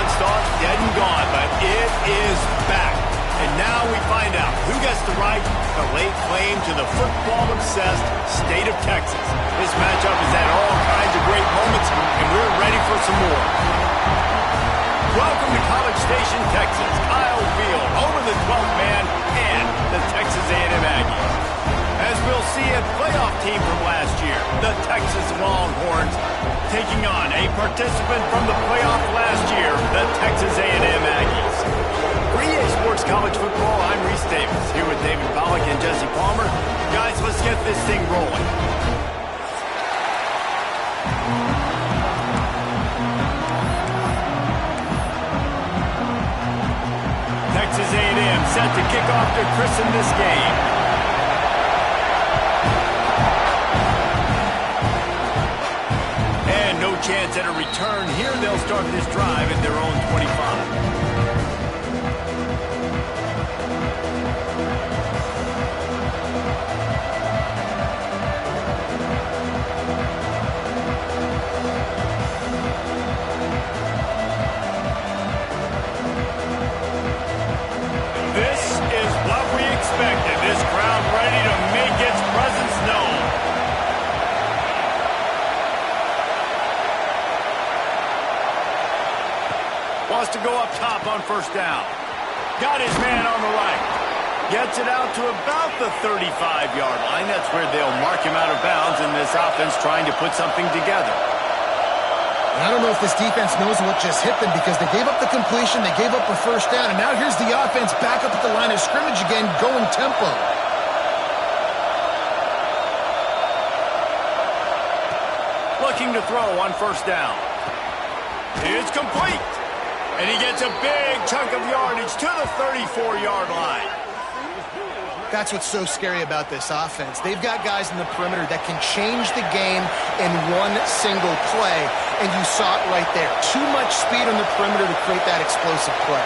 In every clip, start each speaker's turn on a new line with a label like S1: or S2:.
S1: once thought dead and gone, but it is back. And now we find out who gets the right to lay claim to the football-obsessed state of Texas. This matchup has had all kinds of great moments, and we're ready for some more. Welcome to College Station, Texas. Kyle Field, home of the 12th man and the Texas A&M Aggies. As we'll see, a playoff team from last year, the Texas Longhorns, taking on a participant from the playoff last year, the Texas A&M Aggies. For EA Sports College Football, I'm Reese Davis, here with David Pollack and Jesse Palmer. Guys, let's get this thing rolling. Texas A&M set to kick off to christen this game. And no chance at a return here. They'll start this drive at their own 25. This crowd ready to make its presence known. Wants to go up top on first down. Got his man on the right. Gets it out to about the 35-yard line. That's where they'll mark him out of bounds in this offense trying to put something together.
S2: I don't know if this defense knows what just hit them because they gave up the completion, they gave up a first down, and now here's the offense back up at the line of scrimmage again, going tempo.
S1: Looking to throw on first down. It's complete. And he gets a big chunk of yardage to the 34-yard line.
S2: That's what's so scary about this offense. They've got guys in the perimeter that can change the game in one single play, and you saw it right there. Too much speed on the perimeter to create that explosive play.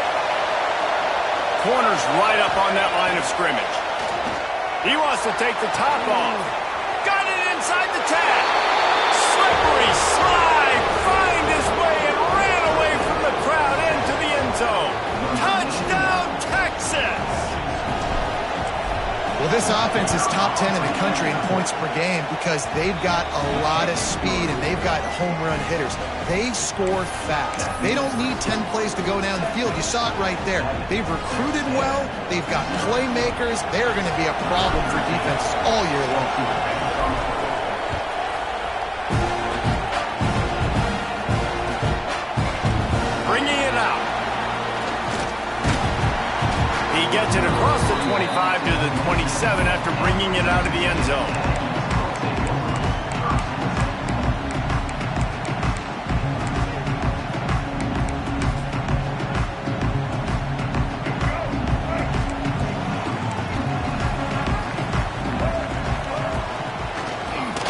S1: Corner's right up on that line of scrimmage. He wants to take the top off. Got it inside the tag. Slippery slide. Find his way and ran away from the crowd into the end zone. Touchdown, Texas!
S2: Well, this offense is top 10 in the country in points per game because they've got a lot of speed and they've got home run hitters. They score fast. They don't need 10 plays to go down the field. You saw it right there. They've recruited well. They've got playmakers. They're going to be a problem for defenses all year long.
S1: Bringing it out. He gets it across the 25 to the 27 after bringing it out of the end zone.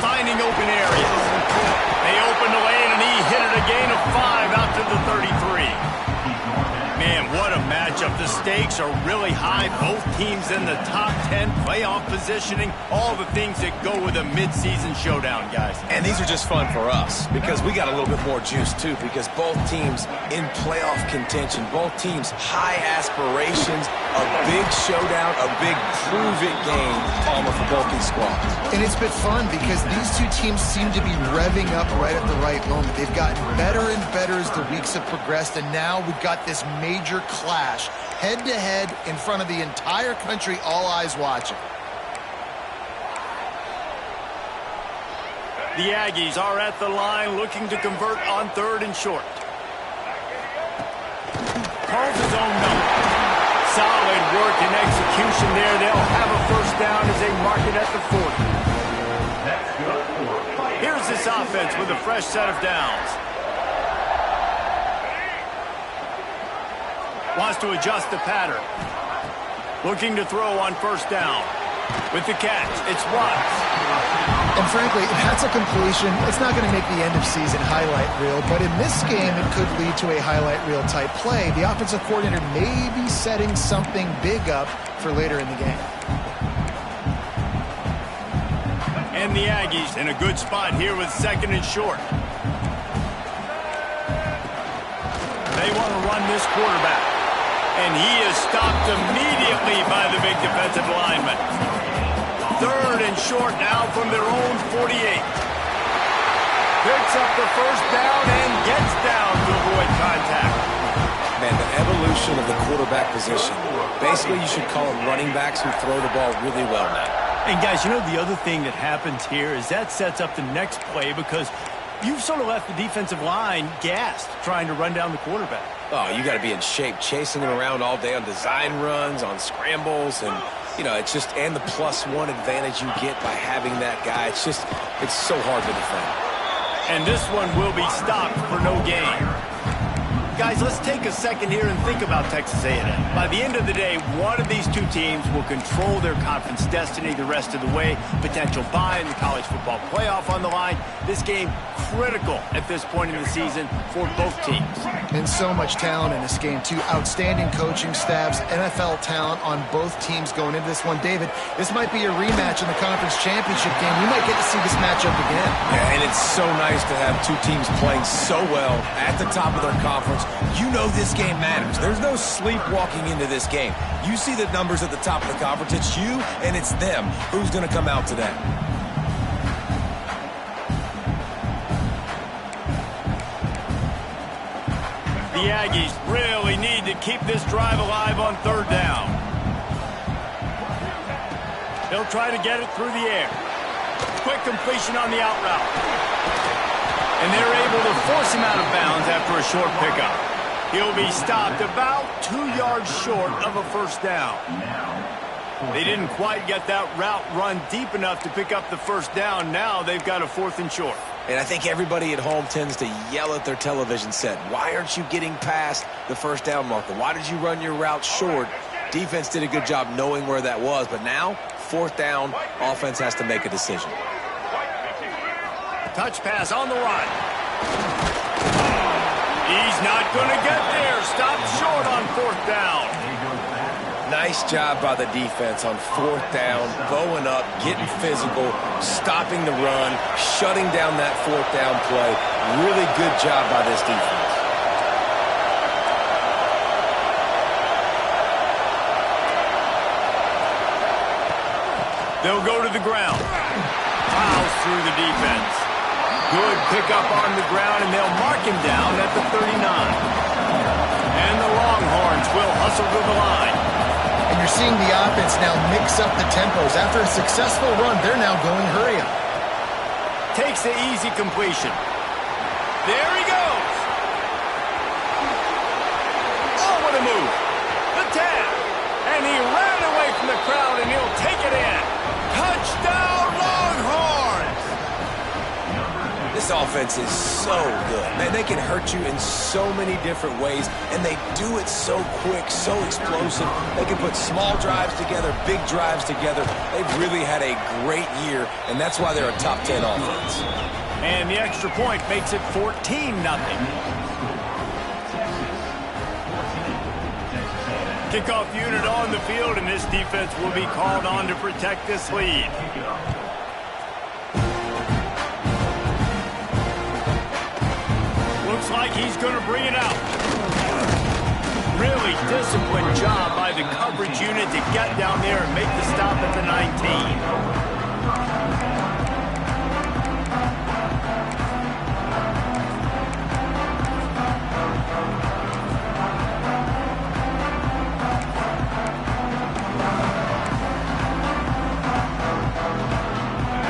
S1: Finding open areas. They opened the lane and he hit it a gain of 5 out to the 33. Man, what a matchup. The stakes are really high. Both teams in the top 10 playoff positioning. All the things that go with a midseason showdown, guys.
S3: And these are just fun for us because we got a little bit more juice, too, because both teams in playoff contention, both teams high aspirations, a big showdown, a big prove-it game, Palmer, for both these squads.
S2: And it's been fun because these two teams seem to be revving up right at the right moment. They've gotten better and better as the weeks have progressed, and now we've got this major clash, head-to-head in front of the entire country, all eyes watching.
S1: The Aggies are at the line looking to convert on third and short. Calls his own number. Solid work and execution there. They'll have a first down as they mark it at the 40. Here's this offense with a fresh set of downs. Wants to adjust the pattern. Looking to throw on first down. With the catch, it's Watts.
S2: And frankly, if that's a completion, it's not going to make the end-of-season highlight reel, but in this game, it could lead to a highlight reel type play. The offensive coordinator may be setting something big up for later in the game.
S1: And the Aggies in a good spot here with second and short. They want to run this quarterback. And he is stopped immediately by the big defensive lineman. 3rd and short now from their own 48. Picks up the first down and gets down to avoid contact.
S3: Man, the evolution of the quarterback position. Basically, you should call them running backs who throw the ball really well now.
S1: And guys, you know the other thing that happens here is that sets up the next play because you've sort of left the defensive line gassed trying to run down the quarterback.
S3: Oh, you got to be in shape, chasing him around all day on design runs, on scrambles, and, you know, it's just, and the +1 advantage you get by having that guy. It's just, it's so hard to defend.
S1: And this one will be stopped for no gain. Guys, let's take a second here and think about Texas A&M. By the end of the day, one of these two teams will control their conference destiny the rest of the way. Potential bye in the college football playoff on the line. This game critical at this point in the season for both teams.
S2: And so much talent in this game, too. Outstanding coaching staffs, NFL talent on both teams going into this one. David, this might be a rematch in the conference championship game. We might get to see this matchup again.
S3: Yeah, and it's so nice to have two teams playing so well at the top of their conference. You know this game matters. There's no sleepwalking into this game. You see the numbers at the top of the conference. It's you and it's them. Who's going to come out today?
S1: The Aggies really need to keep this drive alive on 3rd down. They'll try to get it through the air. Quick completion on the out route. And they're able to force him out of bounds after a short pickup. He'll be stopped about 2 yards short of a first down. They didn't quite get that route run deep enough to pick up the first down. Now they've got a 4th and short.
S3: And I think everybody at home tends to yell at their television set. Why aren't you getting past the first down marker? Why did you run your route short? Defense did a good job knowing where that was. But now, 4th down, offense has to make a decision.
S1: Touch pass on the run. He's not going to get there. Stopped short on 4th down.
S3: Nice job by the defense on 4th down, bowing up, getting physical, stopping the run, shutting down that 4th down play. Really good job by this defense.
S1: They'll go to the ground. Plows through the defense. Good pickup on the ground, and they'll mark him down at the 39. And the Longhorns will hustle to the line.
S2: And you're seeing the offense now mix up the tempos. After a successful run, they're now going hurry up.
S1: Takes the easy completion. There he goes. Oh, what a move. The 10. And he ran away from the crowd, and he'll take it in. Touchdown, Longhorns!
S3: This offense is so good. Man, they can hurt you in so many different ways, and they do it so quick, so explosive. They can put small drives together, big drives together. They've really had a great year, and that's why they're a top 10 offense.
S1: And the extra point makes it 14-0. Kickoff unit on the field, and this defense will be called on to protect this lead. Looks like he's going to bring it out. Really disciplined job by the coverage unit to get down there and make the stop at the 19.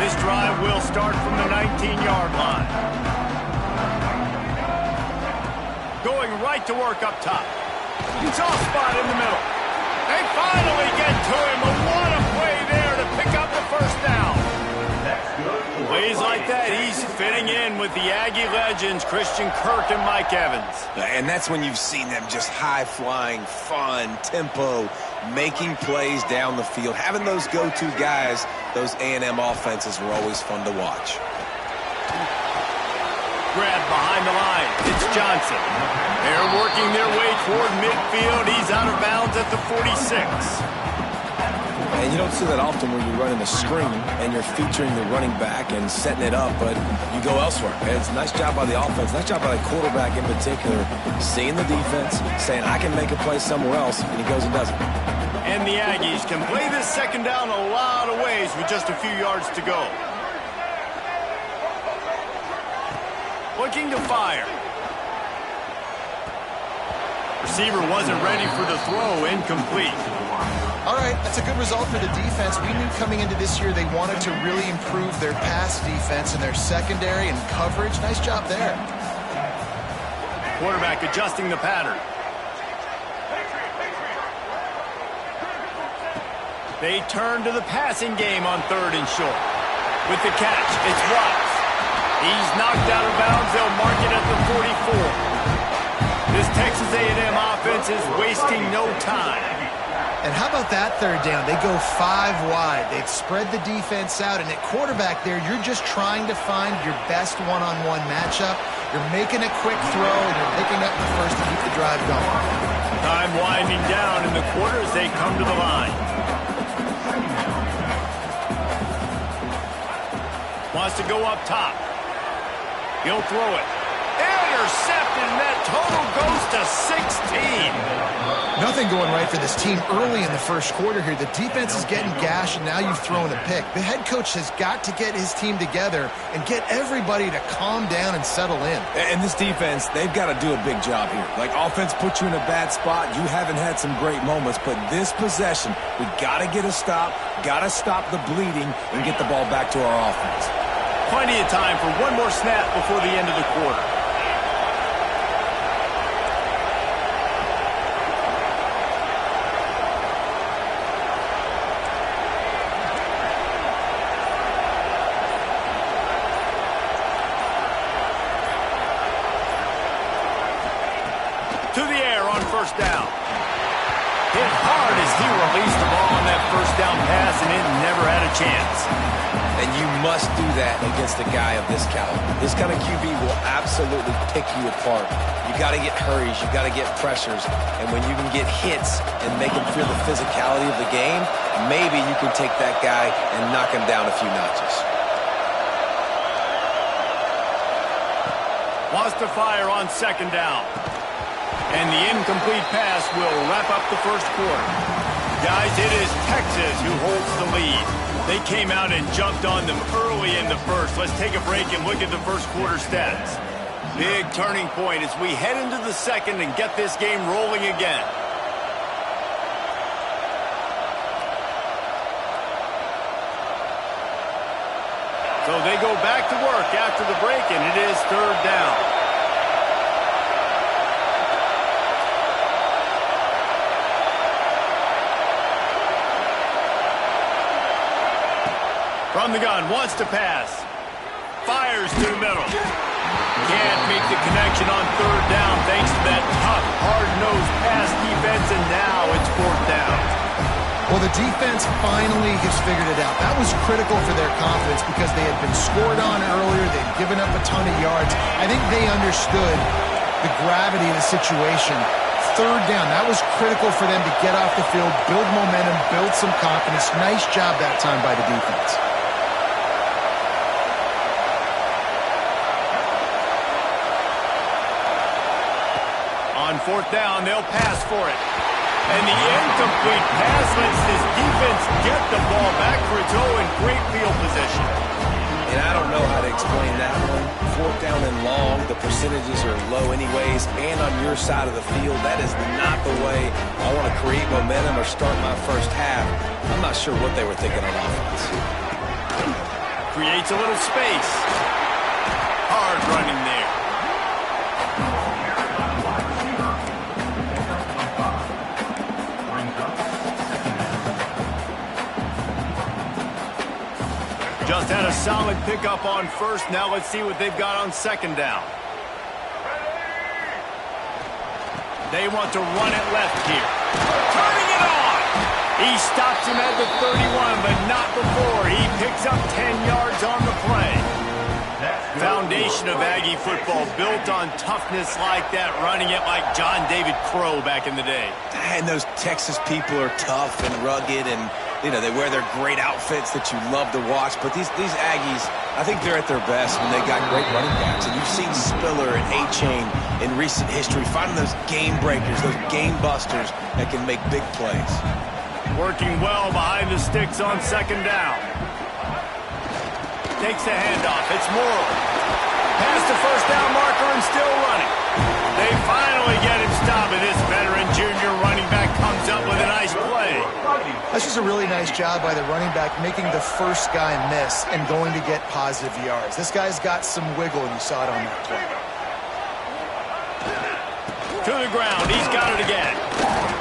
S1: This drive will start from the 19-yard line. Going right to work up top. Soft spot in the middle. They finally get to him. And what a play there to pick up the first down. Plays like that, he's fitting in with the Aggie legends, Christian Kirk and Mike Evans.
S3: And that's when you've seen them just high-flying, fun, tempo, making plays down the field. Having those go-to guys, those A&M offenses were always fun to watch.
S1: Grab behind the line. It's Johnson. They're working their way toward midfield. He's out of bounds at the 46.
S3: And you don't see that often where you're running a screen and you're featuring the running back and setting it up, but you go elsewhere. And it's a nice job by the offense, nice job by the quarterback in particular, seeing the defense, saying, I can make a play somewhere else, and he goes and does it.
S1: And the Aggies can play this second down a lot of ways with just a few yards to go. Looking to fire. Receiver wasn't ready for the throw, incomplete.
S2: All right, that's a good result for the defense. We knew coming into this year they wanted to really improve their pass defense and their secondary and coverage. Nice job there.
S1: Quarterback adjusting the pattern. They turn to the passing game on 3rd and short. With the catch, it's Watts. He's knocked out of bounds. They'll mark it at the 44. This Texas A&M offense is wasting no time.
S2: And how about that 3rd down? They go 5 wide. They've spread the defense out. And at quarterback there, you're just trying to find your best one-on-one matchup. You're making a quick throw, and you're picking up the first to keep the drive going.
S1: Time winding down in the quarter as they come to the line. Wants to go up top. He'll throw it. Intercepted, and that total goes to 16.
S2: Nothing going right for this team early in the first quarter here. The defense is getting gashed, and now you've thrown a pick. The head coach has got to get his team together and get everybody to calm down and settle in.
S3: And this defense, they've got to do a big job here. Like, offense put you in a bad spot. You haven't had some great moments, but this possession, we got to get a stop, got to stop the bleeding, and get the ball back to our offense.
S1: Plenty of time for one more snap before the end of the quarter. To the air on 1st down. Hit hard as he released the ball on that 1st down pass, and it never had a chance.
S3: And you must do that against a guy of this caliber. This kind of QB will absolutely pick you apart. You got to get hurries, you got to get pressures, and when you can get hits and make him feel the physicality of the game, maybe you can take that guy and knock him down a few notches.
S1: Wants to fire on 2nd down. And the incomplete pass will wrap up the first quarter. Guys, it is Texas who holds the lead. They came out and jumped on them early in the first. Let's take a break and look at the first quarter stats. Big turning point as we head into the second and get this game rolling again. So they go back to work after the break, and it is 3rd down. From the gun, wants to pass. Fires to the middle. Can't make the connection on 3rd down thanks to that tough, hard-nosed pass defense, and now it's 4th down.
S2: Well, the defense finally has figured it out. That was critical for their confidence because they had been scored on earlier. They'd given up a ton of yards. I think they understood the gravity of the situation. 3rd down, that was critical for them to get off the field, build momentum, build some confidence. Nice job that time by the defense.
S1: On 4th down, they'll pass for it. And the incomplete pass lets this defense get the ball back for its own great field position.
S3: And I don't know how to explain that one. 4th down and long, the percentages are low anyways, and on your side of the field, that is not the way I want to create momentum or start my first half. I'm not sure what they were thinking on offense.
S1: Creates a little space. Hard running there. Just had a solid pickup on 1st. Now let's see what they've got on 2nd down. They want to run it left here. Turning it on. He stops him at the 31, but not before. He picks up 10 yards on the play. Foundation of Aggie football built on toughness like that, running it like John David Crow back in the day.
S3: And those Texas people are tough and rugged, and You know, they wear their great outfits that you love to watch. But these Aggies, I think they're at their best when they got great running backs. And you've seen Spiller and A-Chain in recent history finding those game breakers, those game busters that can make big plays.
S1: Working well behind the sticks on second down. Takes the handoff. It's Morrill. Past the first down marker and still running. They finally get him stopped, and this veteran junior running back comes up with a nice play.
S2: That's just a really nice job by the running back, making the first guy miss and going to get positive yards. This guy's got some wiggle, and you saw it on that play.
S1: To the ground. He's got it again.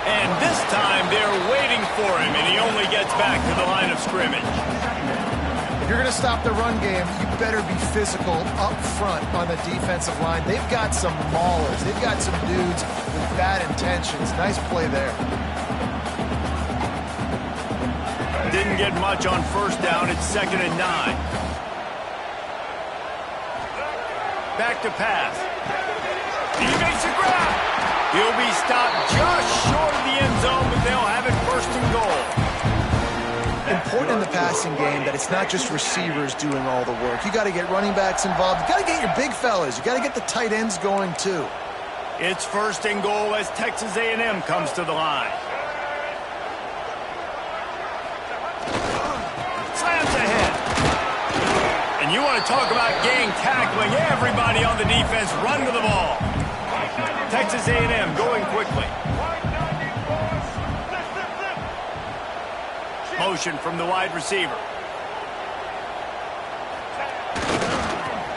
S1: And this time they're waiting for him, and he only gets back to the line of scrimmage.
S2: If you're going to stop the run game, you better be physical up front on the defensive line. They've got some maulers. They've got some dudes with bad intentions. Nice play there.
S1: Didn't get much on first down. It's 2nd and 9. Back to pass. He makes a grab. He'll be stopped just short of the end zone, but they'll have it 1st and goal.
S2: Important in the passing game that it's not just receivers doing all the work. You got to get running backs involved. You got to get your big fellas. You got to get the tight ends going too.
S1: It's 1st and goal as Texas A&M comes to the line. Slams ahead. And you want to talk about gang tackling. Everybody on the defense run to the ball. Texas A&M going quickly. Motion from the wide receiver.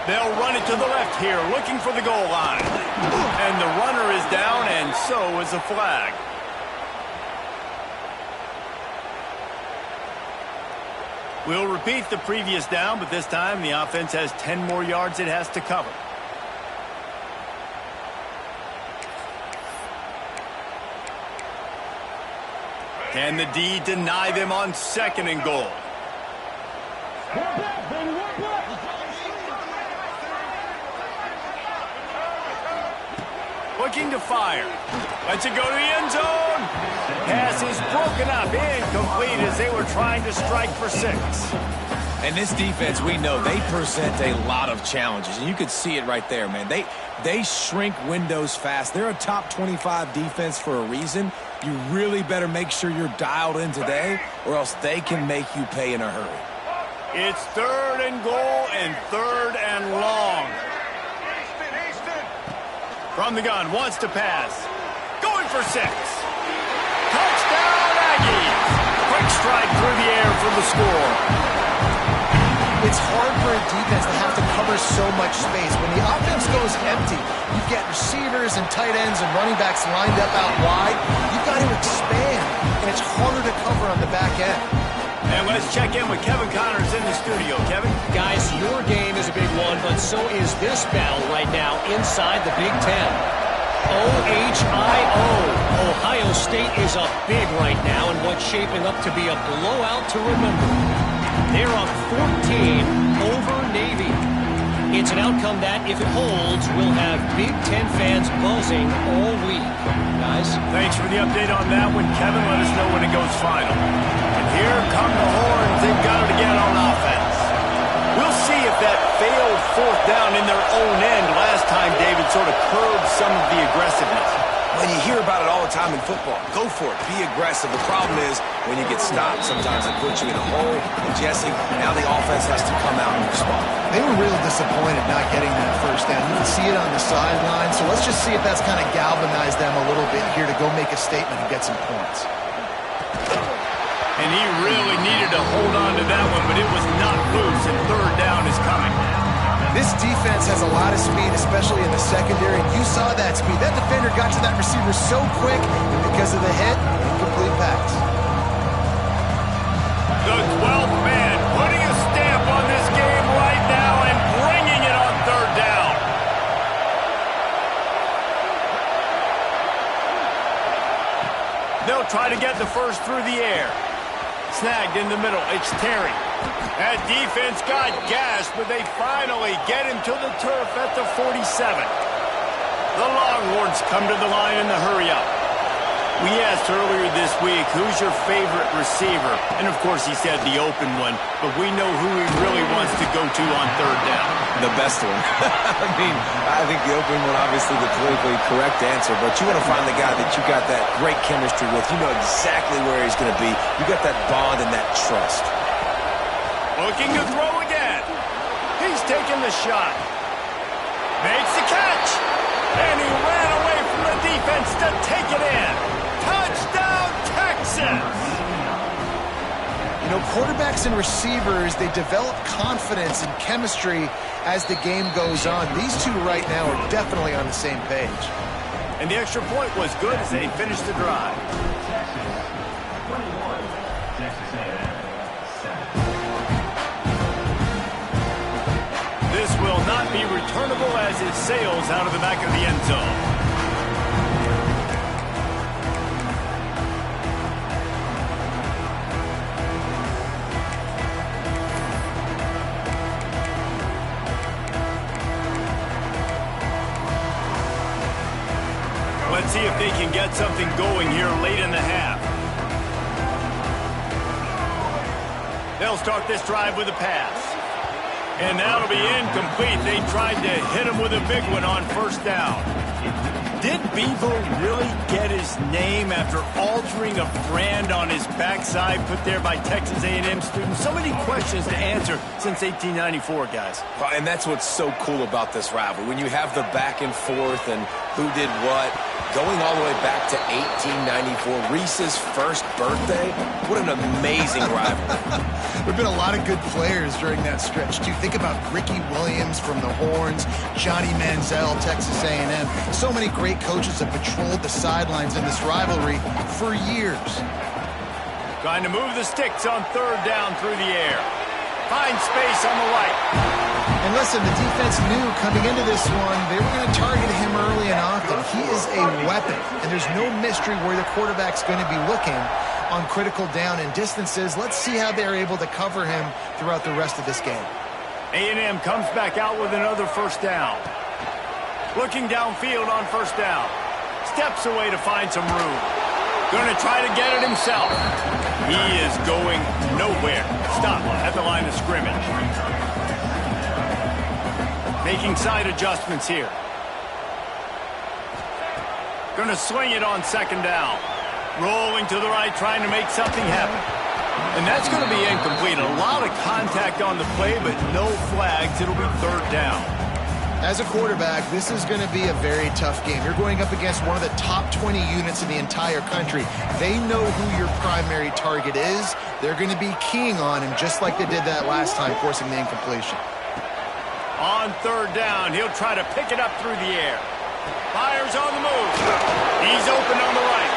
S1: They'll run it to the left here, looking for the goal line. And the runner is down, and so is the flag. We'll repeat the previous down, but this time the offense has 10 more yards it has to cover. Can the D deny them on 2nd and goal? Looking to fire. Lets it go to the end zone. Pass is broken up, incomplete as they were trying to strike for 6.
S3: And this defense, we know, they present a lot of challenges. And you could see it right there, man. They shrink windows fast. They're a top 25 defense for a reason. You really better make sure you're dialed in today, or else they can make you pay in a hurry.
S1: It's 3rd and goal and 3rd and long. From the gun, wants to pass. Going for 6. Touchdown, Aggies! Quick strike through the air for the score.
S2: It's hard for a defense to have to cover so much space. When the offense goes empty, you get receivers and tight ends and running backs lined up out wide. You've got to expand, and it's harder to cover on the back end.
S1: And let's check in with Kevin Connors in the studio. Kevin?
S4: Guys, your game is a big one, but so is this battle right now inside the Big Ten. OHIO. Ohio State is up big right now in what's shaping up to be a blowout to remember. They're up 14 over Navy. It's an outcome that, if it holds, will have Big Ten fans buzzing all week. Guys?
S1: Thanks for the update on that one, Kevin. Let us know when it goes final. And here come the Horns. They've got it again on offense. We'll see if that failed 4th down in their own end last time, David, sort of curbed some of the aggressiveness.
S3: When you hear about it all the time in football, go for it. Be aggressive. The problem is when you get stopped, sometimes it puts you in a hole. And Jesse, now the offense has to come out and respond.
S2: They were real disappointed not getting that 1st down. You can see it on the sideline. So let's just see if that's kind of galvanized them a little bit here to go make a statement and get some points.
S1: And he really needed to hold on to that one, but it was not loose, and 3rd down is coming.
S2: This defense has a lot of speed, especially in the secondary. You saw that speed. That defender got to that receiver so quick, and because of the hit, incomplete pass.
S1: The 12th man putting a stamp on this game right now and bringing it on 3rd down. They'll try to get the first through the air. Snagged in the middle. It's Terry. That defense got gashed, but they finally get him to the turf at the 47. The Longhorns come to the line in the hurry-up. We asked earlier this week, who's your favorite receiver? And, of course, he said the open one, but we know who he really wants to go to on third down.
S3: The best one. I think the open one, obviously the politically correct answer, but you want to find the guy that you got that great chemistry with. You know exactly where he's going to be. You got that bond and that trust.
S1: Looking to throw again. He's taking the shot. Makes the catch. And he ran away from the defense to take it in. Touchdown, Texas!
S2: You know, quarterbacks and receivers, they develop confidence and chemistry as the game goes on. These two right now are definitely on the same page.
S1: And the extra point was good as they finished the drive. This will not be returnable as it sails out of the back of the end zone. Let's see if they can get something going here late in the half. They'll start this drive with a pass. And that'll be incomplete. They tried to hit him with a big one on first down. Did Bevo really get his name after altering a brand on his backside put there by Texas A&M students? So many questions to answer since 1894, guys.
S3: And that's what's so cool about this rivalry. When you have the back and forth and who did what, going all the way back to 1894, Reese's first birthday. What an amazing rivalry.
S2: There have been a lot of good players during that stretch, too. Think about Ricky Williams from the Horns, Johnny Manziel, Texas A&M. So many great coaches have patrolled the sidelines in this rivalry for years.
S1: Trying to move the sticks on third down through the air. Find space on the right.
S2: And listen, the defense knew coming into this one, they were going to target him early and often. He is a weapon, and there's no mystery where the quarterback's going to be looking on critical down and distances. Let's see how they're able to cover him throughout the rest of this game.
S1: A&M comes back out with another first down. Looking downfield on first down. Steps away to find some room. Going to try to get it himself. He is going nowhere. Stop at the line of scrimmage. Making side adjustments here. Going to swing it on second down. Rolling to the right, trying to make something happen. And that's going to be incomplete. A lot of contact on the play, but no flags. It'll be third down.
S2: As a quarterback, this is going to be a very tough game. You're going up against one of the top 20 units in the entire country. They know who your primary target is. They're going to be keying on him just like they did that last time, forcing the incompletion.
S1: On third down, he'll try to pick it up through the air. Fires on the move. He's open on the right.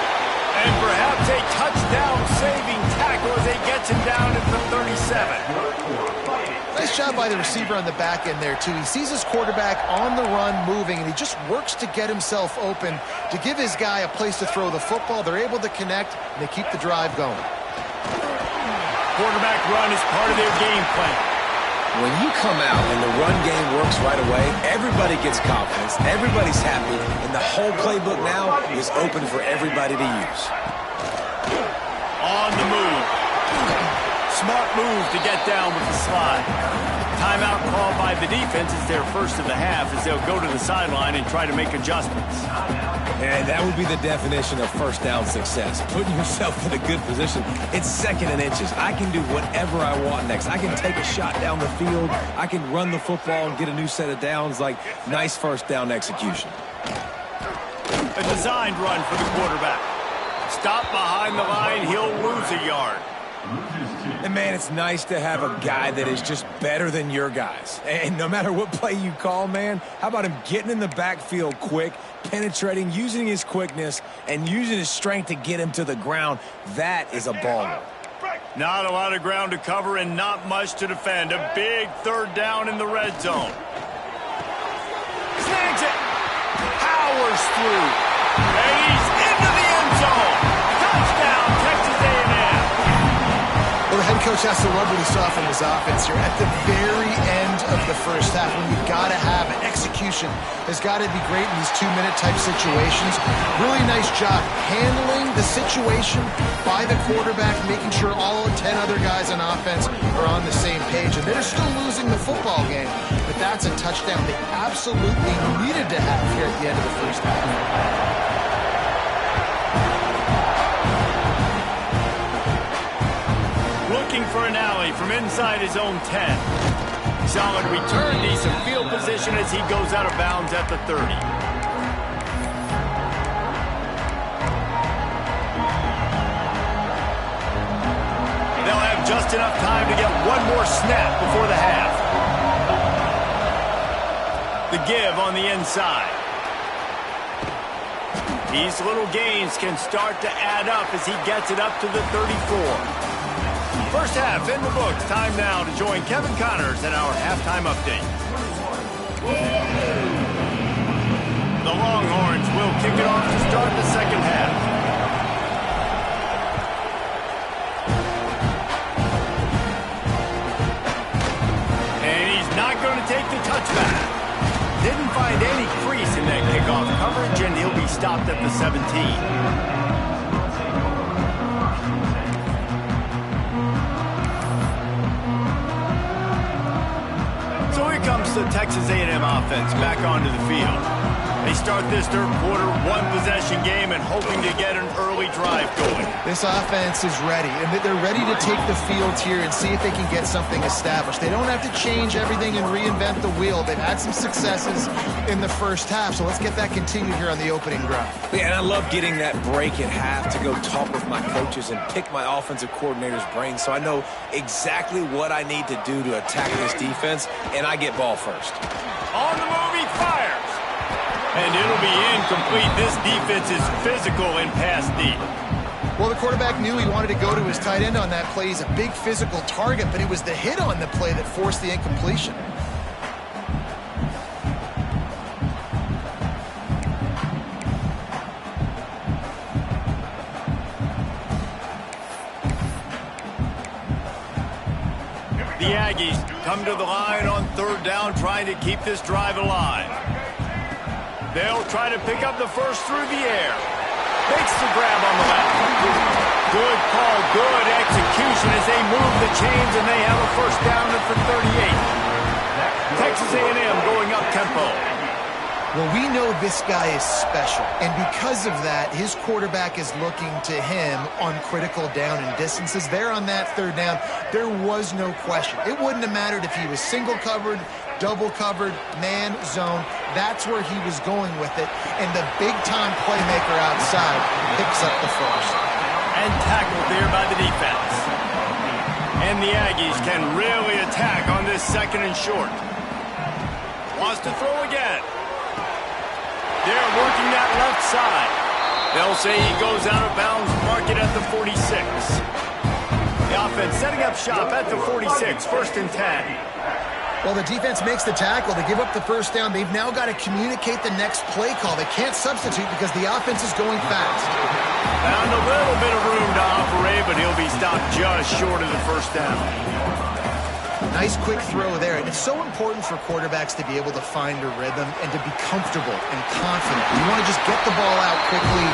S1: And perhaps a touchdown-saving tackle as he gets him down at the 37.
S2: Nice job by the receiver on the back end there, too. He sees his quarterback on the run moving, and he just works to get himself open to give his guy a place to throw the football. They're able to connect, and they keep the drive going.
S1: Quarterback run is part of their game plan.
S3: When you come out and the run game works right away, everybody gets confidence, everybody's happy, and the whole playbook now is open for everybody to use.
S1: On the move. Smart move to get down with the slide. Timeout called by the defense. It's their first of the half as they'll go to the sideline and try to make adjustments.
S3: And that would be the definition of first down success. Putting yourself in a good position. It's second and inches. I can do whatever I want next. I can take a shot down the field. I can run the football and get a new set of downs. Like, nice first down execution.
S1: A designed run for the quarterback. Stop behind the line. He'll lose a yard.
S3: And, man, it's nice to have a guy that is just better than your guys. And no matter what play you call, man, how about him getting in the backfield quick, penetrating, using his quickness, and using his strength to get him to the ground? That is a baller.
S1: Not a lot of ground to cover and not much to defend. A big third down in the red zone. Snags it. Powers through. And he's into the end zone. Touchdown, Texas A&M.
S2: Well, the head Coach has to love what he saw from his offense here. At the very end of the first half, when you've got to have it, execution has got to be great in these 2-minute type situations. Really nice job handling the situation by the quarterback, making sure all 10 other guys on offense are on the same page. And they're still losing the football game, but that's a touchdown they absolutely needed to have here at the end of the first half.
S1: Looking for an alley from inside his own 10. Solid return, decent field position as he goes out of bounds at the 30. They'll have just enough time to get one more snap before the half. The give on the inside. These little gains can start to add up as he gets it up to the 34. First half in the books. Time now to join Kevin Connors in our halftime update. The Longhorns will kick it off to start the second half. And he's not going to take the touchback. Didn't find any crease in that kickoff coverage, and he'll be stopped at the 17. Comes the Texas A&M offense back onto the field. They start this third quarter one-possession game and hoping to get an early drive going.
S2: This offense is ready, and they're ready to take the field here and see if they can get something established. They don't have to change everything and reinvent the wheel. They've had some successes in the first half, so let's get that continued here on the opening drive.
S3: Yeah, and I love getting that break at half to go talk with my coaches and pick my offensive coordinator's brain so I know exactly what I need to do to attack this defense, and I get ball first.
S1: On the move, he fires. And it'll be incomplete. This defense is physical and pass deep.
S2: Well, the quarterback knew he wanted to go to his tight end on that play. He's a big physical target, but it was the hit on the play that forced the incompletion.
S1: The Aggies come to the line on third down, trying to keep this drive alive. They'll try to pick up the first through the air. Makes the grab on the left. Good call, good execution as they move the chains, and they have a first down at the 38. Texas A&M going up tempo.
S2: Well, we know this guy is special, and because of that, his quarterback is looking to him on critical down and distances. There on that third down, there was no question. It wouldn't have mattered if he was single covered, double covered, man, zone. That's where he was going with it, and the big-time playmaker outside picks up the first.
S1: And tackled there by the defense. And the Aggies can really attack on this second and short. Wants to throw again. They're working that left side. They'll say he goes out of bounds, mark it at the 46. The offense setting up shop at the 46, first and 10.
S2: Well, the defense makes the tackle. They give up the first down. They've now got to communicate the next play call. They can't substitute because the offense is going fast.
S1: Found a little bit of room to operate, but he'll be stopped just short of the first down.
S2: Nice quick throw there. And it's so important for quarterbacks to be able to find a rhythm and to be comfortable and confident. You want to just get the ball out quickly,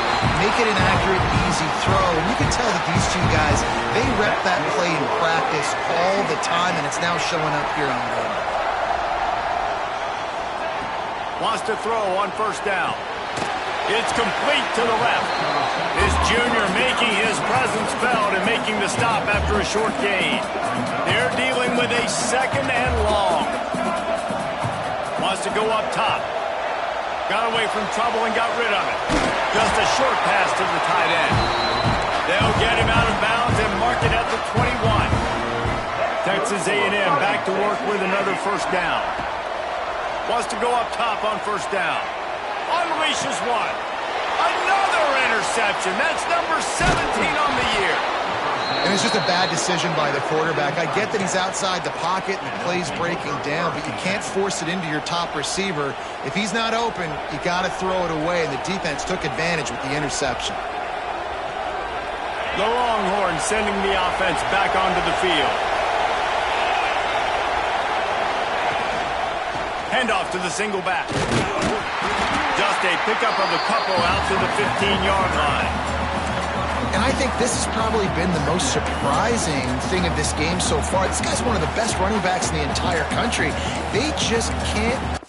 S2: make it an accurate, easy throw. And you can tell that these two guys, they rep that play in practice all the time, and it's now showing up here on game.
S1: Wants to throw on first down. It's complete to the left. This junior making his presence felt and making the stop after a short gain. They're dealing with a second and long. Wants to go up top. Got away from trouble and got rid of it. Just a short pass to the tight end. They'll get him out of bounds and mark it at the 21. Texas A&M back to work with another first down. Wants to go up top on first down. Unleashes one. Another interception. That's number 17 on the year.
S2: And it's just a bad decision by the quarterback. I get that he's outside the pocket and the play's breaking down, but you can't force it into your top receiver. If he's not open, you got to throw it away, and the defense took advantage with the interception.
S1: The Longhorns sending the offense back onto the field. Handoff to the single back. Just a pickup of a couple out to the 15-yard line.
S2: And I think this has probably been the most surprising thing of this game so far. This guy's one of the best running backs in the entire country. They just can't.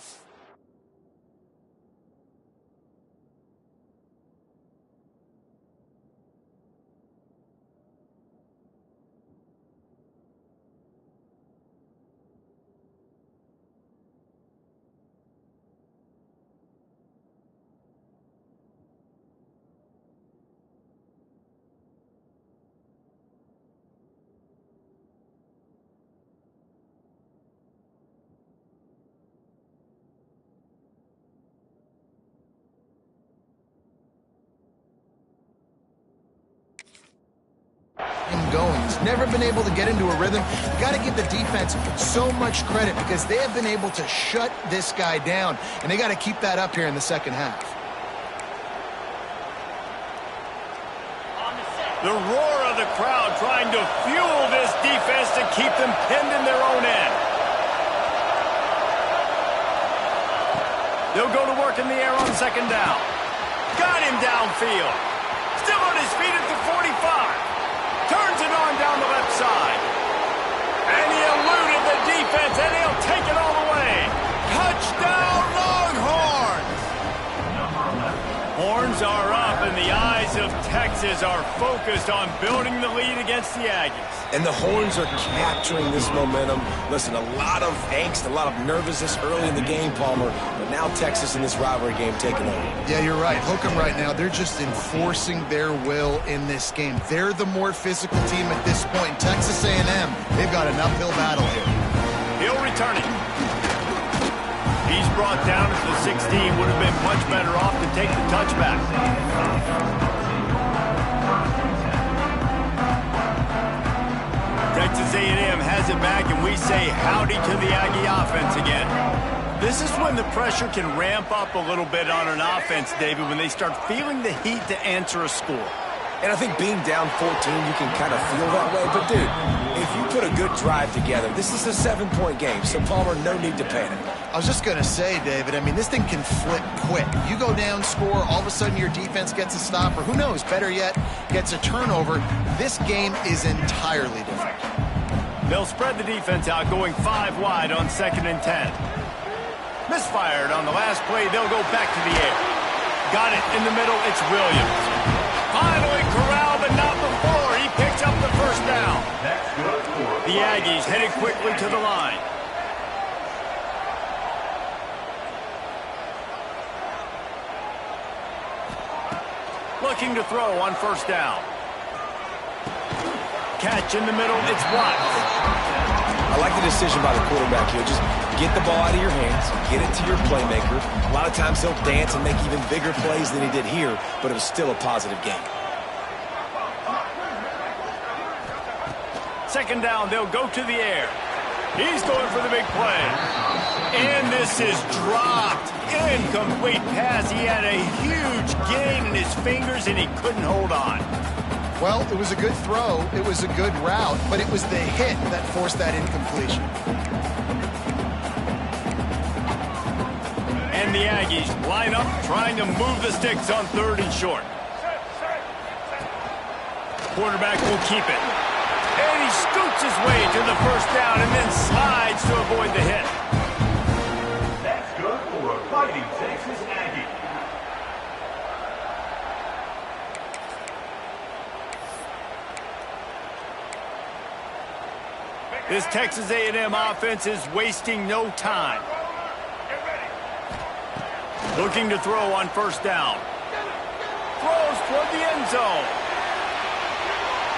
S2: Going. He's never been able to get into a rhythm. You got to give the defense so much credit because they have been able to shut this guy down, and they got to keep that up here in the second half.
S1: The roar of the crowd trying to fuel this defense to keep them pinned in their own end. They'll go to work in the air on second down. Got him downfield. Still on his feet at the 45. Turns it on down the left side. And he eluded the defense, and he'll take it all the way. Touchdown, Longhorns! Horns are up, and the eyes of Texas are focused on building the lead against the Aggies.
S3: And the Horns are capturing this momentum. Listen, a lot of angst, a lot of nervousness early in the game, Palmer. But now Texas in this rivalry game taking over.
S2: Yeah, you're right. Hook 'em right now. They're just enforcing their will in this game. They're the more physical team at this point. Texas A&M, they've got an uphill battle here.
S1: He'll return it. He's brought down at the 16. Would have been much better off to take the touchback. Texas A&M has it back, and we say howdy to the Aggie offense again. This is when the pressure can ramp up a little bit on an offense, David, when they start feeling the heat to answer a score.
S3: And I think being down 14, you can kind of feel that way. But, dude, if you put a good drive together, this is a 7-point game. So, Palmer, no need to panic.
S2: I was just going to say, David, I mean, this thing can flip quick. You go down, score, all of a sudden your defense gets a stop, or who knows, better yet, gets a turnover. This game is entirely different.
S1: They'll spread the defense out, going 5 wide on 2nd and 10. Misfired on the last play. They'll go back to the air. Got it in the middle. It's Williams. Finally corralled, but not before. He picks up the first down. The Aggies headed quickly to the line. Looking to throw on first down. Catch in the middle. It's Watts.
S3: I like the decision by the quarterback here. Just get the ball out of your hands, get it to your playmaker. A lot of times he'll dance and make even bigger plays than he did here, but it was still a positive game.
S1: Second down, they'll go to the air. He's going for the big play. And this is dropped. Incomplete pass. He had a huge gain in his fingers, and he couldn't hold on.
S2: Well, it was a good throw, it was a good route, but it was the hit that forced that incompletion.
S1: And the Aggies line up, trying to move the sticks on 3rd and short. Quarterback will keep it. And he scoots his way to the first down and then slides to avoid the hit.
S5: That's good for a fighting Texas Aggie.
S1: This Texas A&M offense is wasting no time. Looking to throw on first down. Throws toward the end zone.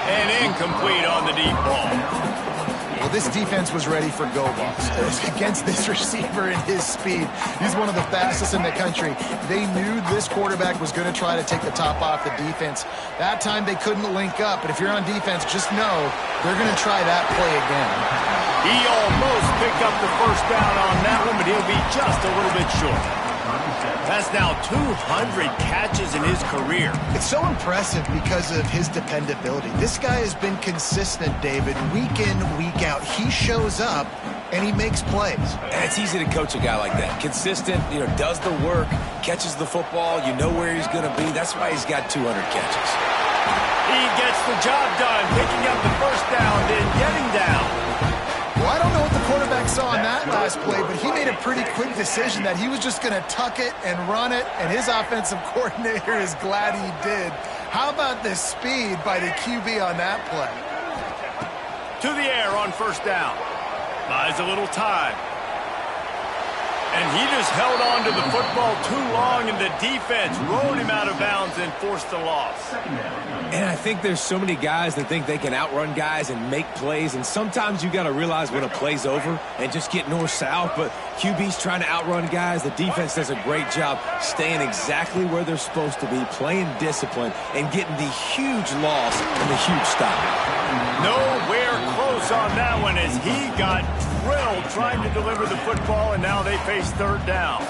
S1: And incomplete on the deep ball.
S2: Well, this defense was ready for go balls. Against this receiver and his speed, he's one of the fastest in the country. They knew this quarterback was going to try to take the top off the defense. That time they couldn't link up, but if you're on defense, just know they're going to try that play again.
S1: He almost picked up the first down on that one, but he'll be just a little bit short. That's now 200 catches in his career.
S2: It's so impressive because of his dependability. This guy has been consistent, David, week in, week out. He shows up and he makes plays.
S3: And it's easy to coach a guy like that. Consistent, does the work, catches the football, you know where he's going to be. That's why he's got 200 catches.
S1: He gets the job done, picking up the first down, then getting down.
S2: Well, I don't know what the quarterback saw on that last play, but he made a pretty quick decision that he was just going to tuck it and run it, and his offensive coordinator is glad he did. How about the speed by the QB on that play?
S1: To the air on first down. Buys a little time. And he just held on to the football too long, and the defense rode him out of bounds and forced the loss.
S3: And I think there's so many guys that think they can outrun guys and make plays, and sometimes you got to realize when a play's over and just get north-south, but QB's trying to outrun guys. The defense does a great job staying exactly where they're supposed to be, playing discipline, and getting the huge loss and the huge stop.
S1: Nowhere close on that one as he got drilled trying to deliver the football, and now they face third down.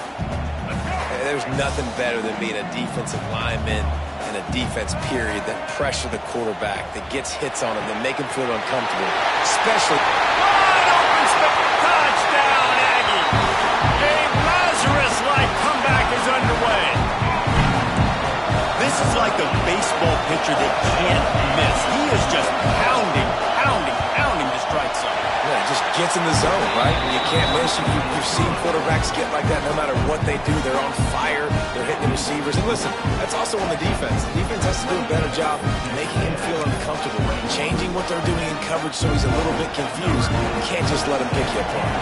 S3: There's nothing better than being a defensive lineman and a defense period that pressure the quarterback, that gets hits on him, that make him feel uncomfortable, especially.
S1: Wide open touchdown, Aggie. A Lazarus-like comeback is underway. This is like a baseball pitcher that can't miss. He is just pounding the strike zone.
S3: Yeah, it just gets in the zone, right? And you can't miss. You've seen quarterbacks get like that no matter what they do. They're on fire. They're hitting the receivers. And listen, that's also on the defense. The defense has to do a better job making him feel uncomfortable, changing what they're doing in coverage so he's a little bit confused. You can't just let him pick you apart.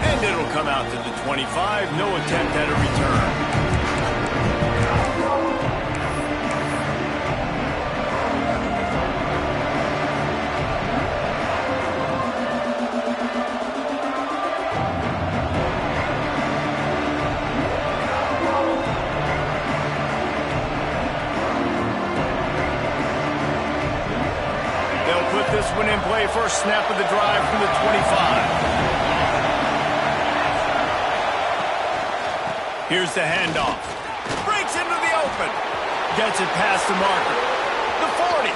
S1: And it'll come out to the 25. No attempt at a return. This one in play, first snap of the drive from the 25. Here's the handoff. Breaks into the open. Gets it past the marker. The 40.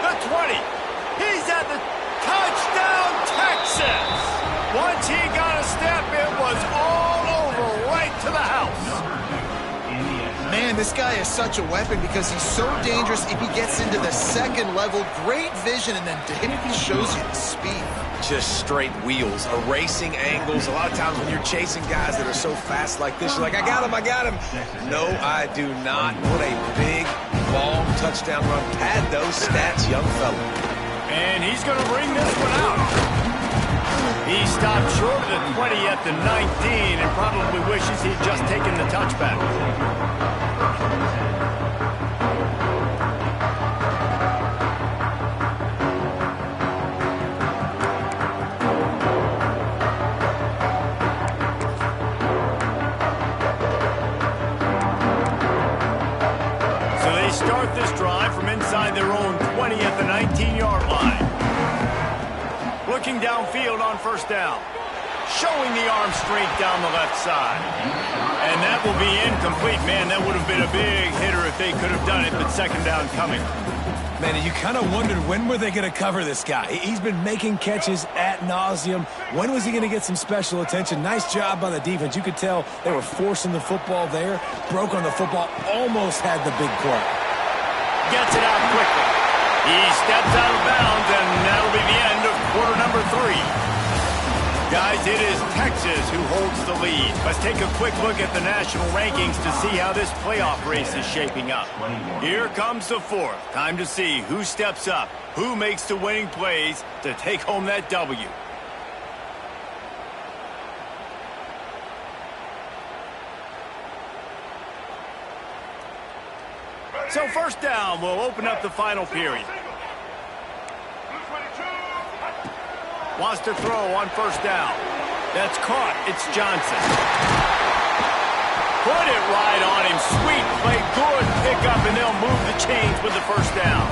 S1: The 20. He's at the touchdown, Texas. Once he got a step, it was all over right to the house.
S2: Man, this guy is such a weapon because he's so dangerous if he gets into the second level. Great vision, and then he shows you the speed.
S3: Just straight wheels, erasing angles. A lot of times when you're chasing guys that are so fast like this, you're like, I got him. No, I do not. What a big, long touchdown run. Pad those stats, young fella.
S1: And he's going to bring this one out. He stopped short of the 20 at the 19 and probably wishes he'd just taken the touchback. So they start this drive from inside their own 20 at the 19-yard line. Looking downfield on first down. Showing the arm strength down the left side. And that will be incomplete. Man, that would have been a big hitter if they could have done it, but second down coming.
S3: Man, you kind of wondered when were they going to cover this guy. He's been making catches ad nauseum. When was he going to get some special attention? Nice job by the defense. You could tell they were forcing the football there. Broke on the football. Almost had the big play.
S1: Gets it out quickly. He steps out of bounds, and that'll be the end of quarter number 3. Guys, it is Texas who holds the lead. Let's take a quick look at the national rankings to see how this playoff race is shaping up. Here comes the fourth. Time to see who steps up, who makes the winning plays to take home that W. So first down will open up the final period. Wants to throw on first down. That's caught. It's Johnson. Put it right on him. Sweet play. Good pickup, and they'll move the chains with the first down.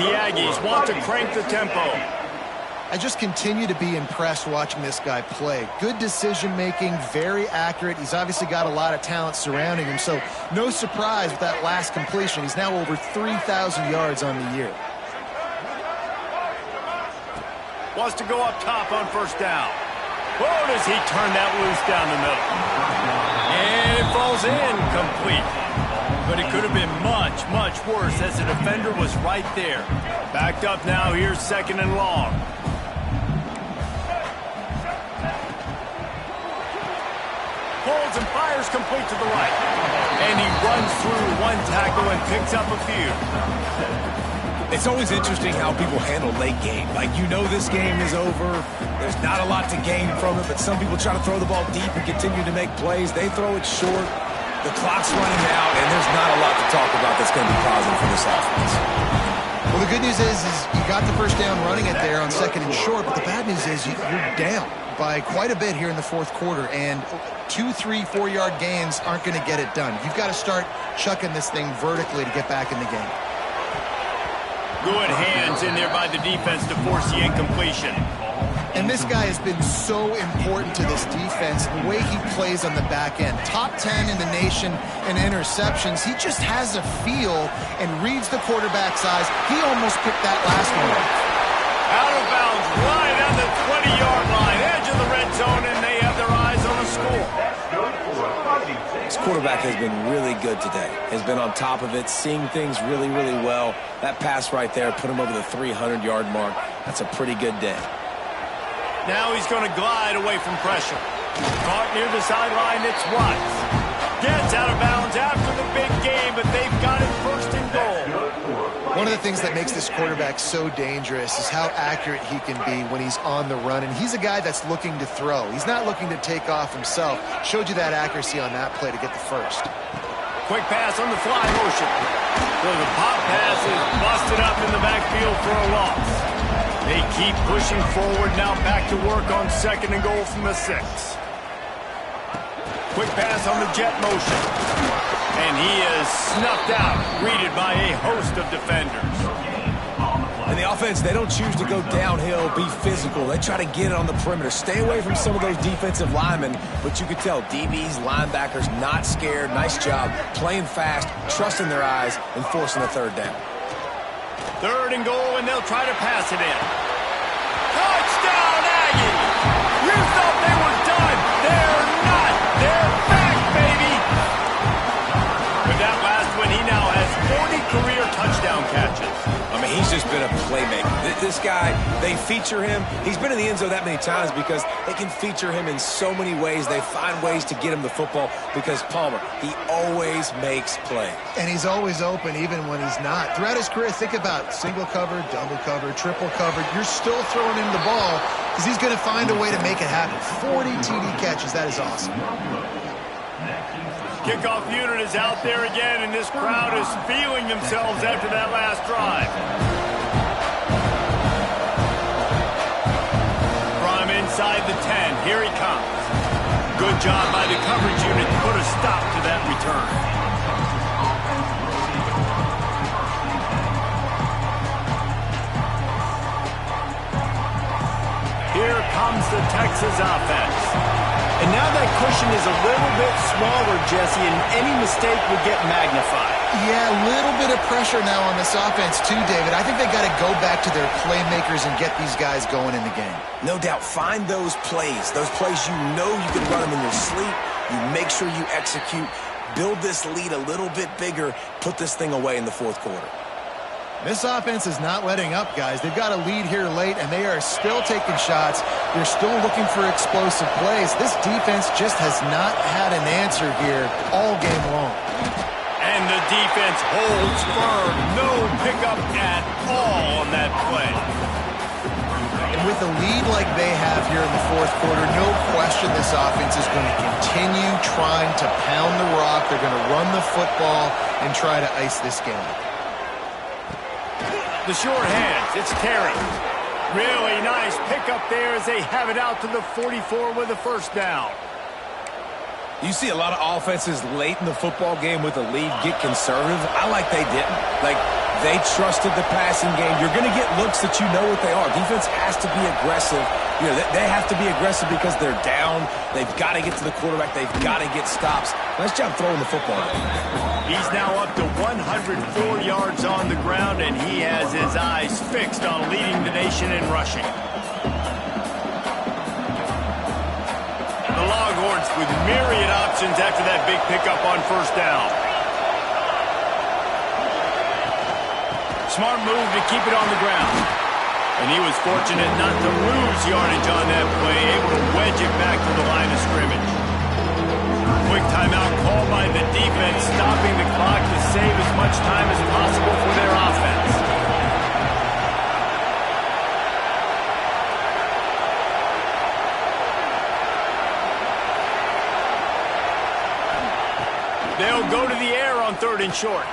S1: The Aggies want to crank the tempo.
S2: I just continue to be impressed watching this guy play. Good decision-making, very accurate. He's obviously got a lot of talent surrounding him, so no surprise with that last completion. He's now over 3,000 yards on the year.
S1: Wants to go up top on first down. Oh, does he turn that loose down the middle? And it falls in complete. But it could have been much, much worse as the defender was right there. Backed up now, here's 2nd and long. Holds and fires complete to the right. And he runs through one tackle and picks up a few.
S3: It's always interesting how people handle late game. Like, you know this game is over. There's not a lot to gain from it, but some people try to throw the ball deep and continue to make plays. They throw it short. The clock's running out, and there's not a lot to talk about that's going to be positive for this offense.
S2: Well, the good news is you got the first down running it there on 2nd and short, but the bad news is you're down by quite a bit here in the 4th quarter, and 2, 3, 4-yard gains aren't going to get it done. You've got to start chucking this thing vertically to get back in the game.
S1: Good hands in there by the defense to force the incompletion.
S2: And this guy has been so important to this defense, the way he plays on the back end. Top 10 in the nation in interceptions. He just has a feel and reads the quarterback's eyes. He almost picked that last one off.
S1: Out of bounds, right on the 20-yard line, edge of the red zone, and they have their eyes on the score.
S3: This quarterback has been really good today. Has been on top of it, seeing things really, really well. That pass right there put him over the 300-yard mark. That's a pretty good day.
S1: Now he's going to glide away from pressure. Caught near the sideline, it's Watts. Gets out of bounds after the big game, but they've got it 1st and goal.
S2: One of the things that makes this quarterback so dangerous is how accurate he can be when he's on the run. And he's a guy that's looking to throw. He's not looking to take off himself. Showed you that accuracy on that play to get the first.
S1: Quick pass on the fly motion. So the pop pass is busted up in the backfield for a loss. They keep pushing forward now, back to work on 2nd and goal from the 6. Quick pass on the jet motion. And he is snuffed out, greeted by a host of defenders.
S3: And the offense, they don't choose to go downhill, be physical. They try to get it on the perimeter. Stay away from some of those defensive linemen, but you could tell DBs, linebackers, not scared. Nice job playing fast, trusting their eyes, and forcing the 3rd down.
S1: 3rd and goal, and they'll try to pass it in. Touchdown, Aggies! You thought they were done. They're not. They're back, baby! With that last one, he now has 40 career touchdown catches.
S3: I mean, he's just been a playmaker. This guy, they feature him. He's been in the end zone that many times because they can feature him in so many ways. They find ways to get him the football because Palmer, he always makes plays.
S2: And he's always open even when he's not. Throughout his career, think about single cover, double cover, triple cover. You're still throwing him the ball because he's going to find a way to make it happen. 40 TD catches. That is awesome.
S1: Kickoff unit is out there again, and this crowd is feeling themselves after that last drive. From inside the 10, here he comes. Good job by the coverage unit to put a stop to that return. Here comes the Texas offense. And now that cushion is a little bit smaller, Jesse, and any mistake would get magnified.
S2: Yeah, a little bit of pressure now on this offense too, David. I think they got to go back to their playmakers and get these guys going in the game.
S3: No doubt, find those plays you know you can run them in your sleep. You make sure you execute, build this lead a little bit bigger, put this thing away in the 4th quarter.
S2: This offense is not letting up, guys. They've got a lead here late, and they are still taking shots. They're still looking for explosive plays. This defense just has not had an answer here all game long.
S1: And the defense holds firm. No pickup at all on that play.
S2: And with a lead like they have here in the 4th quarter, no question this offense is going to continue trying to pound the rock. They're going to run the football and try to ice this game.
S1: The short hands, it's Terry. Really nice pickup there as they have it out to the 44 with a 1st down.
S3: You see a lot of offenses late in the football game with a lead get conservative. I like they didn't. Like, They trusted the passing game. You're going to get looks that you know what they are. Defense has to be aggressive. You know, they have to be aggressive because they're down. They've got to get to the quarterback. They've got to get stops. Nice job throwing the football.
S1: He's now up to 104 yards on the ground, and he has his eyes fixed on leading the nation in rushing. The Longhorns with myriad options after that big pickup on first down. Smart move to keep it on the ground. And he was fortunate not to lose yardage on that play, able to wedge it back to the line of scrimmage. Quick timeout called by the defense, stopping the clock to save as much time as possible for their offense. They'll go to the air on 3rd and short.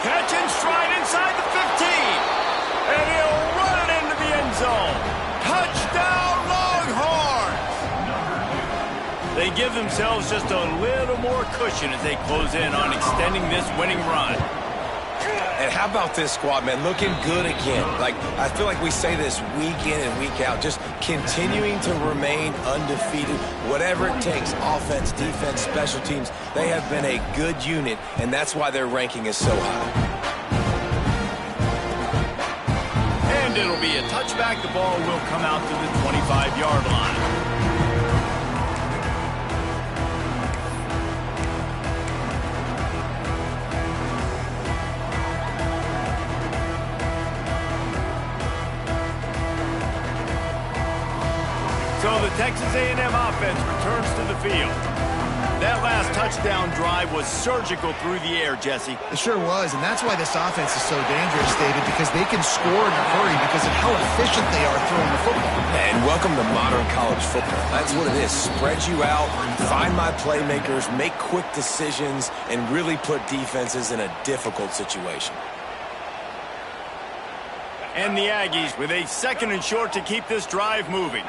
S1: Catch and stride inside the 15. And he'll run it into the end zone. Touchdown, Longhorns! They give themselves just a little more cushion as they close in on extending this winning run.
S3: And how about this squad, man? Looking good again. Like, I feel like we say this week in and week out, just continuing to remain undefeated, whatever it takes, offense, defense, special teams. They have been a good unit, and that's why their ranking is so high.
S1: And it'll be a touchback. The ball will come out to the 25-yard line. So the Texas A&M offense returns to the field. That last touchdown drive was surgical through the air, Jesse.
S2: It sure was, and that's why this offense is so dangerous, David, because they can score in a hurry because of how efficient they are throwing the football.
S3: And welcome to modern college football. That's what it is. Spread you out, find my playmakers, make quick decisions, and really put defenses in a difficult situation.
S1: And the Aggies with a 2nd and short to keep this drive moving.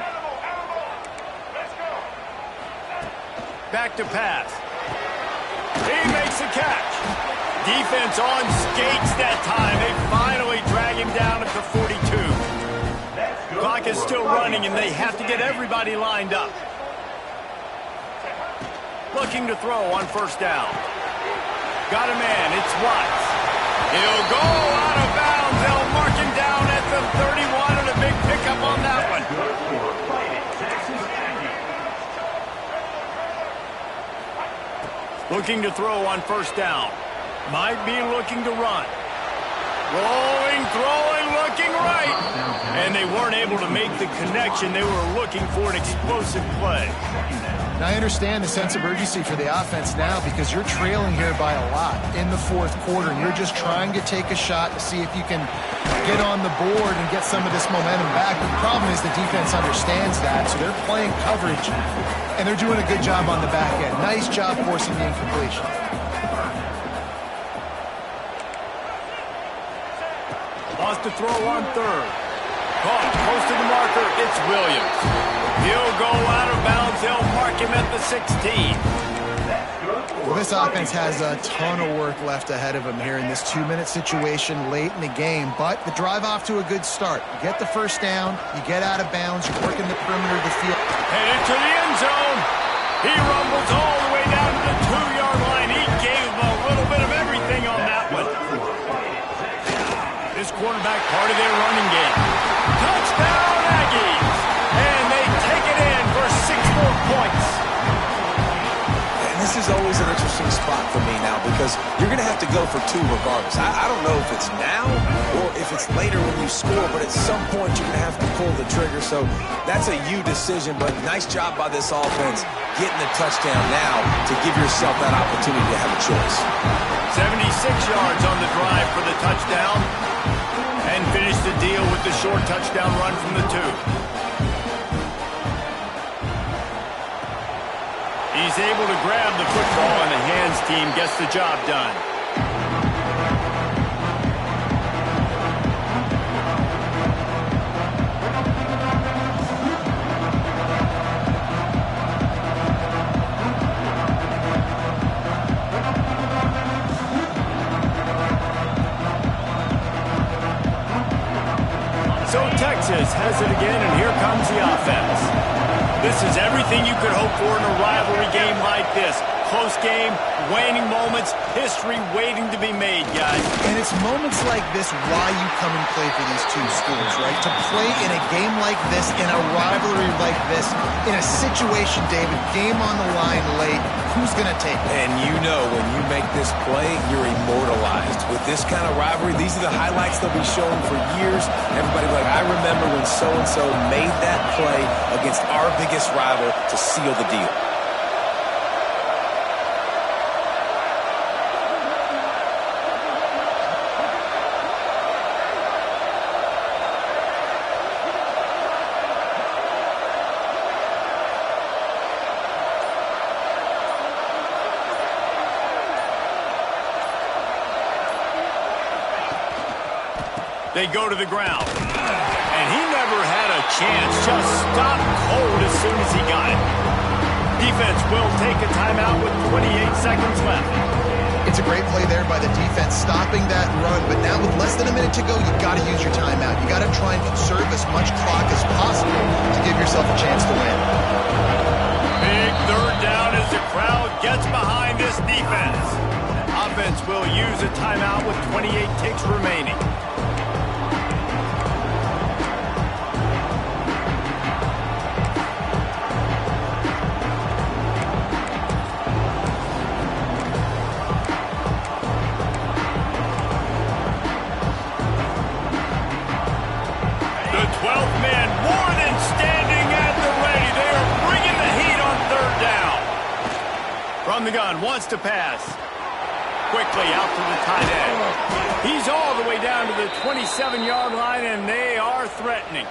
S1: Back to pass. He makes the catch. Defense on skates that time. They finally drag him down at the 42. Clock is still running, and they have to get everybody lined up. Looking to throw on first down. Got a man. It's Watts. He'll go out of bounds. They'll mark him down at the 31, and a big pickup on that one. Looking to throw on first down. Might be looking to run. Rolling, throwing, looking right. And they weren't able to make the connection. They were looking for an explosive play.
S2: Now, I understand the sense of urgency for the offense now because you're trailing here by a lot in the 4th quarter, and you're just trying to take a shot to see if you can get on the board and get some of this momentum back. But the problem is the defense understands that, so they're playing coverage, and they're doing a good job on the back end. Nice job forcing the incompletion.
S1: Wants to throw on 3rd. Caught close to the marker. It's Williams. He'll go out of bounds. They'll mark him at the 16.
S2: Well, this offense has a ton of work left ahead of them here in this 2-minute situation late in the game, but the drive off to a good start. You get the first down, you get out of bounds, you're working the perimeter of the field.
S1: Headed to the end zone. He rumbles all the way down to the 2-yard line. He gave him a little bit of everything on that one. This quarterback part of their running game. Touchdown, Aggies! And they take it in for 6 more points.
S3: And this is always an interesting spot for me now because you're going to have to go for 2 regardless. I don't know if it's now or if it's later when you score, but at some point you're going to have to pull the trigger. So that's a you decision, but nice job by this offense getting the touchdown now to give yourself that opportunity to have a choice.
S1: 76 yards on the drive for the touchdown. And finish the deal with the short touchdown run from the 2. He's able to grab the football, and the hands team gets the job done. So Texas has it again, and here comes the offense. This is everything you could hope for in a rivalry game like this. Close game, waning moments, history waiting to be made, guys.
S2: And it's moments like this why you come and play for these two schools, right? To play in a game like this, in a rivalry like this, in a situation, David, game on the line late, who's going to take it?
S3: And you know when you make this play, you're immortalized. With this kind of rivalry, these are the highlights they'll be showing for years. Everybody like, I remember when so-and-so made that play against our biggest rival to seal the deal.
S1: They go to the ground. And he never had a chance. Just stopped cold as soon as he got it. Defense will take a timeout with 28 seconds left.
S2: It's a great play there by the defense, stopping that run. But now with less than a minute to go, you got to use your timeout. You got to try and conserve as much clock as possible to give yourself a chance to win.
S1: Big third down as the crowd gets behind this defense. Offense will use a timeout with 28 ticks remaining. From the gun, wants to pass. Quickly out to the tight end. He's all the way down to the 27-yard line, and they are threatening.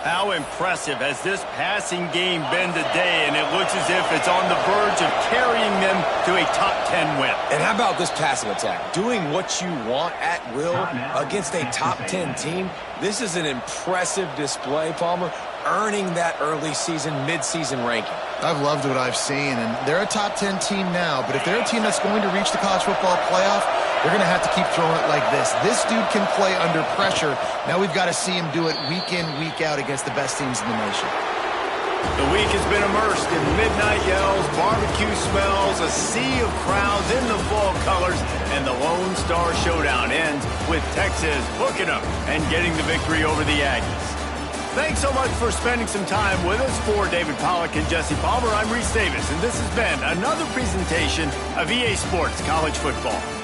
S1: How impressive has this passing game been today, and it looks as if it's on the verge of carrying them to a top 10 win.
S3: And how about this passing attack? Doing what you want at will against a top 10 team. This is an impressive display, Palmer, earning that early season, mid-season ranking.
S2: I've loved what I've seen, and they're a top 10 team now, but if they're a team that's going to reach the college football playoff, they're going to have to keep throwing it like this. This dude can play under pressure. Now we've got to see him do it week in, week out against the best teams in the nation.
S1: The week has been immersed in midnight yells, barbecue smells, a sea of crowds in the fall colors, and the Lone Star Showdown ends with Texas hooking them and getting the victory over the Aggies. Thanks so much for spending some time with us. For David Pollack and Jesse Palmer, I'm Reese Davis, and this has been another presentation of EA Sports College Football.